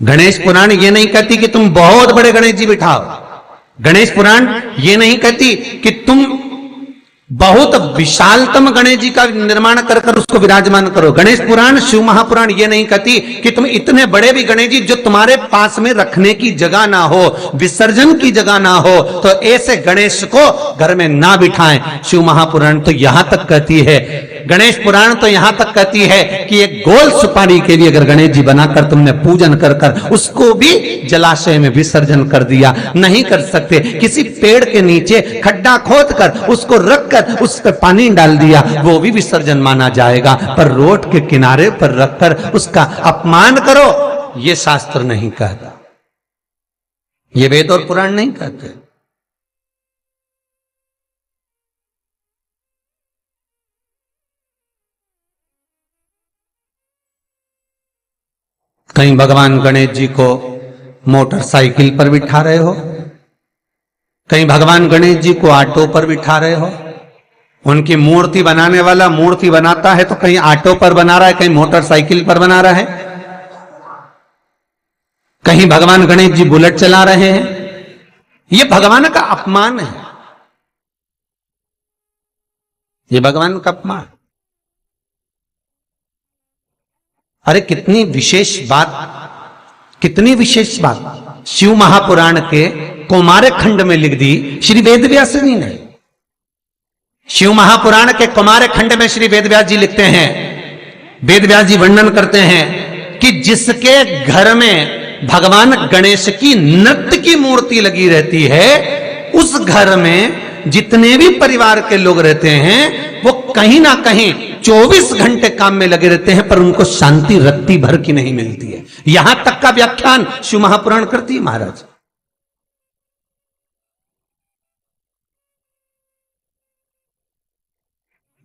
गणेश पुराण ये नहीं कहती कि तुम बहुत बड़े गणेश जी बिठाओ। गणेश पुराण ये नहीं कहती कि तुम बहुत विशालतम गणेश जी का निर्माण कर कर उसको विराजमान करो। गणेश पुराण, शिव महापुराण ये नहीं कहती कि तुम इतने बड़े भी गणेश जी जो तुम्हारे पास में रखने की जगह ना हो, विसर्जन की जगह ना हो, तो ऐसे गणेश को घर में ना बिठाएं। शिव महापुराण तो यहां तक कहती है, गणेश पुराण तो यहां तक कहती है कि एक गोल सुपारी के लिए अगर गणेश जी बनाकर तुमने पूजन कर कर उसको भी जलाशय में विसर्जन कर दिया, नहीं कर सकते। किसी पेड़ के नीचे खड्डा खोद कर उसको रखकर उस पर पानी डाल दिया, वो भी विसर्जन माना जाएगा। पर रोड के किनारे पर रखकर उसका अपमान करो, ये शास्त्र नहीं कहता, ये वेद और पुराण नहीं कहते। कहीं भगवान गणेश जी को मोटरसाइकिल पर बिठा रहे हो, कहीं भगवान गणेश जी को ऑटो पर बिठा रहे हो। उनकी मूर्ति बनाने वाला मूर्ति बनाता है तो कहीं ऑटो पर बना रहा है, कहीं मोटरसाइकिल पर बना रहा है, कहीं भगवान गणेश जी बुलेट चला रहे हैं। यह भगवान का अपमान है, यह भगवान का अपमान। अरे कितनी विशेष बात, कितनी विशेष बात शिव महापुराण के कौमार खंड में लिख दी श्री वेदव्यास जी ने। शिव महापुराण के कौमार खंड में श्री वेदव्यास जी लिखते हैं, वेदव्यास जी वर्णन करते हैं कि जिसके घर में भगवान गणेश की नृत्य की मूर्ति लगी रहती है, उस घर में जितने भी परिवार के लोग रहते हैं वो कहीं ना कहीं 24 घंटे काम में लगे रहते हैं, पर उनको शांति रत्ती भर की नहीं मिलती है। यहां तक का व्याख्यान शिव महापुराण करती है महाराज।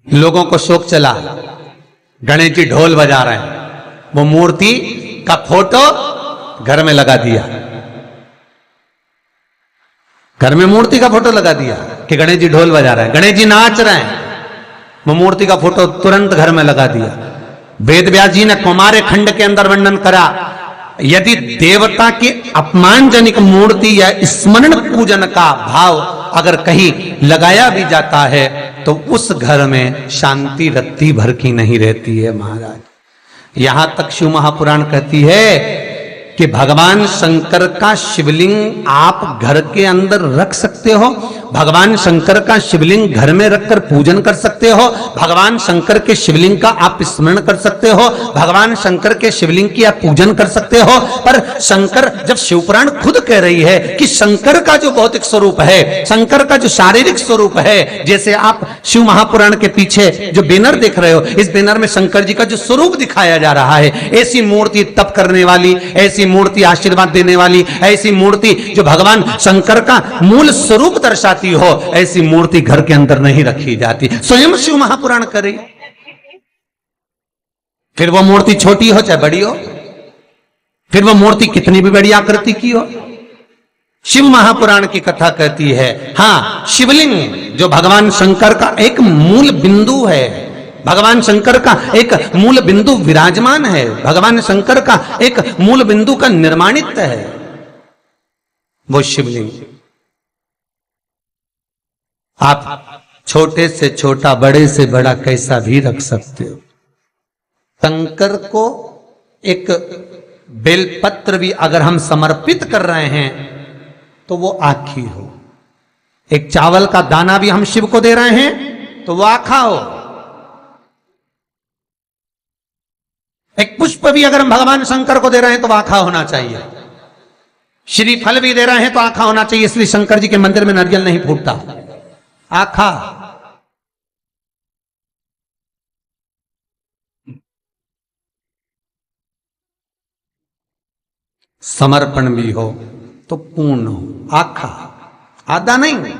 लोगों को शौक चला, गणेश जी ढोल बजा रहे हैं, वो मूर्ति का फोटो घर में लगा दिया, घर में मूर्ति का फोटो लगा दिया कि गणेश जी ढोल बजा रहे हैं, गणेश जी नाच रहे हैं, वो मूर्ति का फोटो तुरंत घर में लगा दिया। वेदव्यास जी ने कौमार खंड के अंदर वर्णन करा, यदि देवता की अपमानजनक मूर्ति या स्मरण पूजन का भाव अगर कहीं लगाया भी जाता है तो उस घर में शांति रत्ती भर की नहीं रहती है महाराज। यहां तक शिव महापुराण कहती है कि भगवान शंकर का शिवलिंग आप घर के अंदर रख सकते हो, भगवान शंकर का शिवलिंग घर में रखकर पूजन कर सकते हो, भगवान शंकर के शिवलिंग का आप स्मरण कर सकते हो, भगवान शंकर के शिवलिंग की आप पूजन कर सकते हो। पर शंकर, जब शिवपुराण खुद कह रही है कि शंकर का जो भौतिक स्वरूप है, शंकर का जो शारीरिक स्वरूप है, जैसे आप शिव महापुराण के पीछे जो बैनर देख रहे हो, इस बैनर में शंकर जी का जो स्वरूप दिखाया जा रहा है, ऐसी मूर्ति तप करने वाली, ऐसी मूर्ति आशीर्वाद देने वाली, ऐसी मूर्ति जो भगवान शंकर का मूल स्वरूप दर्शाती हो, ऐसी मूर्ति घर के अंदर नहीं रखी जाती। स्वयं शिव महापुराण करे, फिर वो मूर्ति छोटी हो चाहे बड़ी हो, फिर वो मूर्ति कितनी भी बड़ी आकृति की हो, शिव महापुराण की कथा कहती है। हां, शिवलिंग जो भगवान शंकर का एक मूल बिंदु है, भगवान शंकर का एक मूल बिंदु विराजमान है, भगवान शंकर का एक मूल बिंदु का निर्माणित है वो शिवलिंग। आप छोटे से छोटा, बड़े से बड़ा कैसा भी रख सकते हो। शंकर को एक बेलपत्र भी अगर हम समर्पित कर रहे हैं तो वो आखी हो, एक चावल का दाना भी हम शिव को दे रहे हैं तो वो आखा हो, एक पुष्प भी अगर हम भगवान शंकर को दे रहे हैं तो आखा होना चाहिए, श्रीफल भी दे रहे हैं तो आखा होना चाहिए। इसलिए शंकर जी के मंदिर में नारियल नहीं फूटता, आखा। समर्पण भी हो तो पूर्ण हो, आखा, आधा नहीं।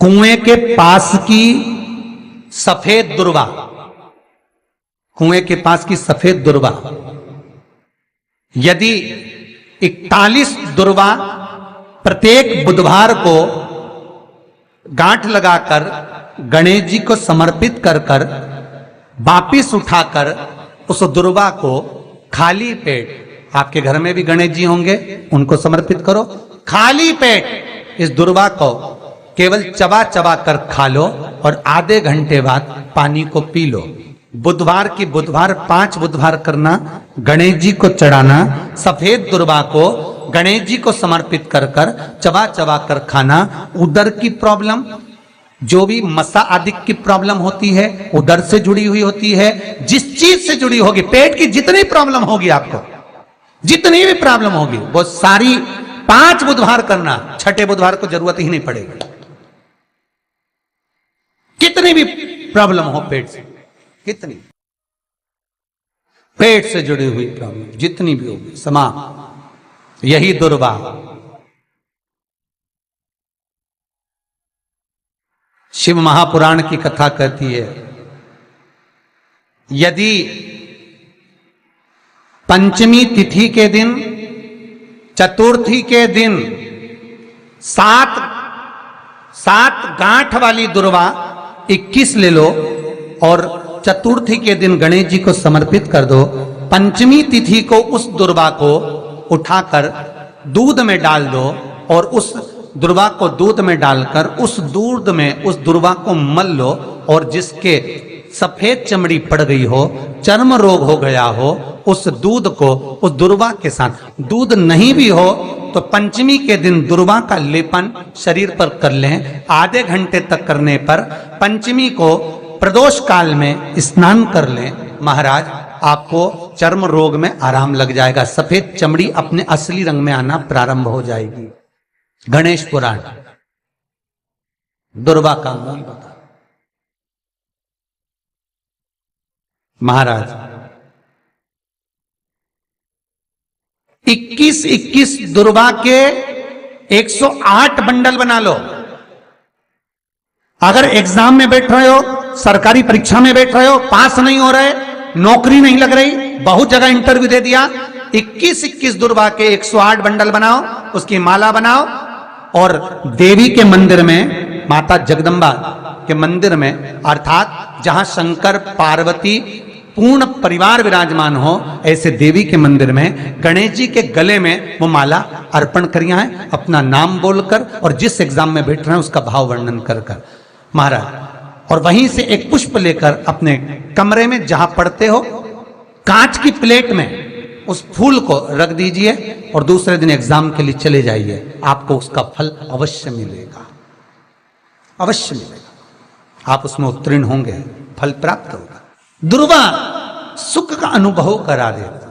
कुएं के पास की सफेद दुर्वा, कुएं के पास की सफेद दुर्वा, यदि 41 दुर्वा प्रत्येक बुधवार को गांठ लगाकर गणेश जी को समर्पित कर कर वापिस उठाकर उस दुर्वा को खाली पेट, आपके घर में भी गणेश जी होंगे, उनको समर्पित करो। खाली पेट इस दुर्वा को केवल चबा चबा कर खा लो और आधे घंटे बाद पानी को पी लो। बुधवार की बुधवार 5 बुधवार करना, गणेश जी को चढ़ाना। सफेद दुर्वा को गणेश जी को समर्पित कर कर चबा चबा कर खाना। उदर की प्रॉब्लम, जो भी मसा आदि की प्रॉब्लम होती है, उदर से जुड़ी हुई होती है, जिस चीज से जुड़ी होगी, पेट की जितनी प्रॉब्लम होगी, आपको जितनी भी प्रॉब्लम होगी, वो सारी 5 बुधवार करना। 6ठे बुधवार को जरूरत ही नहीं पड़ेगी। कितनी भी प्रॉब्लम हो पेट से, कितनी पेट से जुड़ी हुई प्रॉब्लम जितनी भी होगी, समाप्त। यही दुर्वा। शिव महापुराण की कथा कहती है, यदि पंचमी तिथि के दिन, चतुर्थी के दिन 7 गांठ वाली दुर्वा 21 ले लो और चतुर्थी के दिन गणेश जी को समर्पित कर दो। पंचमी तिथि को उस दुर्वा को उठाकर दूध में डाल दो और उस दुर्वा को दूध में डालकर उस दूध में उस दुर्वा को मल लो, और जिसके सफेद चमड़ी पड़ गई हो, चर्म रोग हो गया हो, उस दूध को उस दुर्वा के साथ, दूध नहीं भी हो तो पंचमी के दिन दुर्वा का लेपन शरीर पर कर लें। आधे घंटे तक करने पर पंचमी को प्रदोष काल में स्नान कर लें। महाराज, आपको चर्म रोग में आराम लग जाएगा, सफेद चमड़ी अपने असली रंग में आना प्रारंभ हो जाएगी। गणेश पुराण दुर्वा का मूल बता। महाराज, 21 दुर्वा के 108 बंडल बना लो। अगर एग्जाम में बैठ रहे हो, सरकारी परीक्षा में बैठ रहे हो, पास नहीं हो रहे, नौकरी नहीं लग रही, बहुत जगह इंटरव्यू दे दिया, 21 दुर्वा के 108 बंडल बनाओ, उसकी माला बनाओ और देवी के मंदिर में, माता जगदम्बा के मंदिर में, अर्थात जहां शंकर पार्वती पूर्ण परिवार विराजमान हो, ऐसे देवी के मंदिर में गणेश जी के गले में वो माला अर्पण करिया है, अपना नाम बोलकर और जिस एग्जाम में बैठ रहे हैं उसका भाव वर्णन कर कर महाराज। और वहीं से एक पुष्प लेकर अपने कमरे में जहां पढ़ते हो, कांच की प्लेट में उस फूल को रख दीजिए और दूसरे दिन एग्जाम के लिए चले जाइए। आपको उसका फल अवश्य मिलेगा, अवश्य मिलेगा। आप उसमें उत्तीर्ण होंगे, फल प्राप्त होगा। दुर्वा सुख का अनुभव करा देता,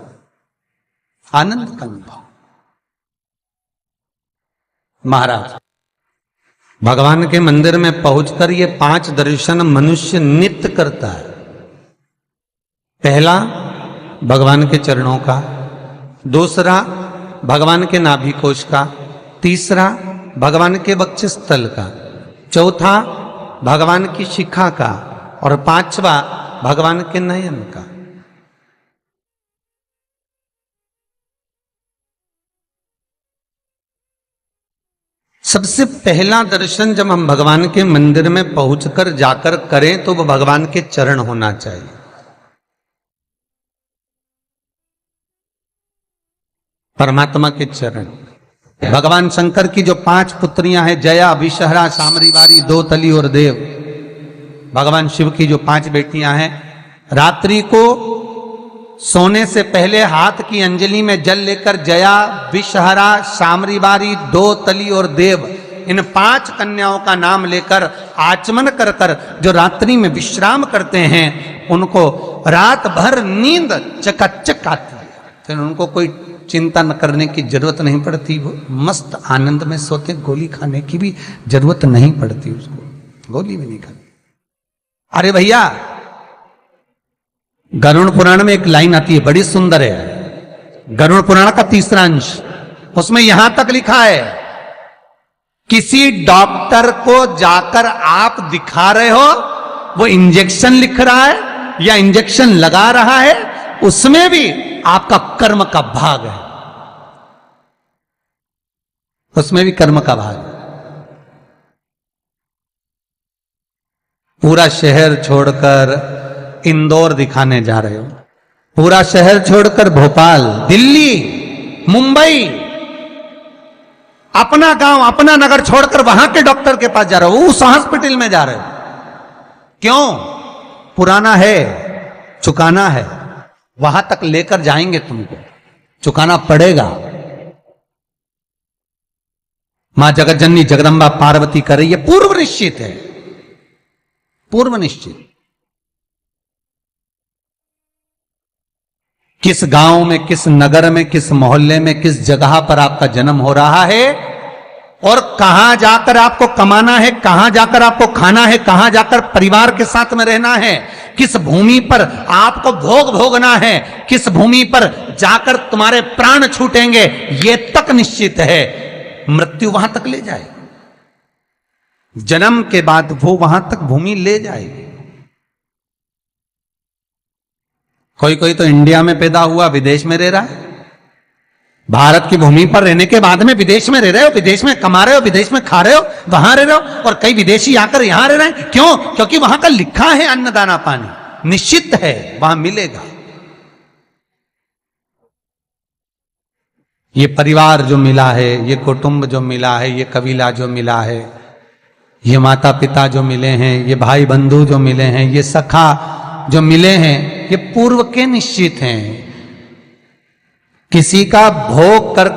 आनंद का अनुभव। महाराज, भगवान के मंदिर में पहुंचकर ये 5 दर्शन मनुष्य नित्य करता है। पहला, भगवान के चरणों का। दूसरा, भगवान के नाभि कोश का। तीसरा, भगवान के वक्षस्थल का। चौथा, भगवान की शिखा का। और 5वां, भगवान के नयन का। सबसे पहला दर्शन जब हम भगवान के मंदिर में पहुंचकर जाकर करें तो वो भगवान के चरण होना चाहिए। परमात्मा के चरण। भगवान शंकर की जो 5 पुत्रियां हैं, जया, विषहरा, सामरीवारी, दोतली और देव, भगवान शिव की जो 5 बेटियां हैं, रात्रि को सोने से पहले हाथ की अंजलि में जल लेकर जया, विषहरा, सामरीवारी, दोतली और देव, इन 5 कन्याओं का नाम लेकर आचमन कर कर जो रात्रि में विश्राम करते हैं, उनको रात भर नींद चकाचक आती है। तो उनको कोई चिंता न करने की जरूरत नहीं पड़ती, वो मस्त आनंद में सोते, गोली खाने की भी जरूरत नहीं पड़ती, उसको गोली भी नहीं खाती। अरे भैया, गरुड़ पुराण में एक लाइन आती है, बड़ी सुंदर है, गरुड़ पुराण का 3रा अंश, उसमें यहां तक लिखा है, किसी डॉक्टर को जाकर आप दिखा रहे हो, वो इंजेक्शन लिख रहा है या इंजेक्शन लगा रहा है, उसमें भी आपका कर्म का भाग है, उसमें भी कर्म का भाग है। पूरा शहर छोड़कर इंदौर दिखाने जा रहे हो, पूरा शहर छोड़कर भोपाल, दिल्ली, मुंबई, अपना गांव, अपना नगर छोड़कर वहां के डॉक्टर के पास जा रहे हो, उस हॉस्पिटल में जा रहे हो। क्यों? पुराना है, चुकाना है, वहां तक लेकर जाएंगे, तुमको चुकाना पड़ेगा। मां जगत जननी जगदंबा पार्वती कर रही है, पूर्व निश्चित है, पूर्व निश्चित। किस गांव में, किस नगर में, किस मोहल्ले में, किस जगह पर आपका जन्म हो रहा है और कहां जाकर आपको कमाना है, कहां जाकर आपको खाना है, कहां जाकर परिवार के साथ में रहना है, किस भूमि पर आपको भोग भोगना है, किस भूमि पर जाकर तुम्हारे प्राण छूटेंगे, यह तक निश्चित है। मृत्यु वहां तक ले जाएगी, जन्म के बाद वो वहां तक भूमि ले जाएगी। कोई कोई तो इंडिया में पैदा हुआ, विदेश में रह रहा है। भारत की भूमि पर रहने के बाद में विदेश में रह रहे हो, विदेश में कमा रहे हो, विदेश में खा रहे हो, वहां रह रहे हो, और कई विदेशी आकर यहां रह रहे हैं। क्यों? क्योंकि वहां का लिखा है अन्नदाना पानी, निश्चित है वहां मिलेगा। ये परिवार जो मिला है, ये कुटुंब जो मिला है, ये कबीला जो मिला है, ये माता पिता जो मिले हैं, ये भाई बंधु जो मिले हैं, ये सखा जो मिले हैं, ये पूर्व के निश्चित हैं। किसी का भोग कर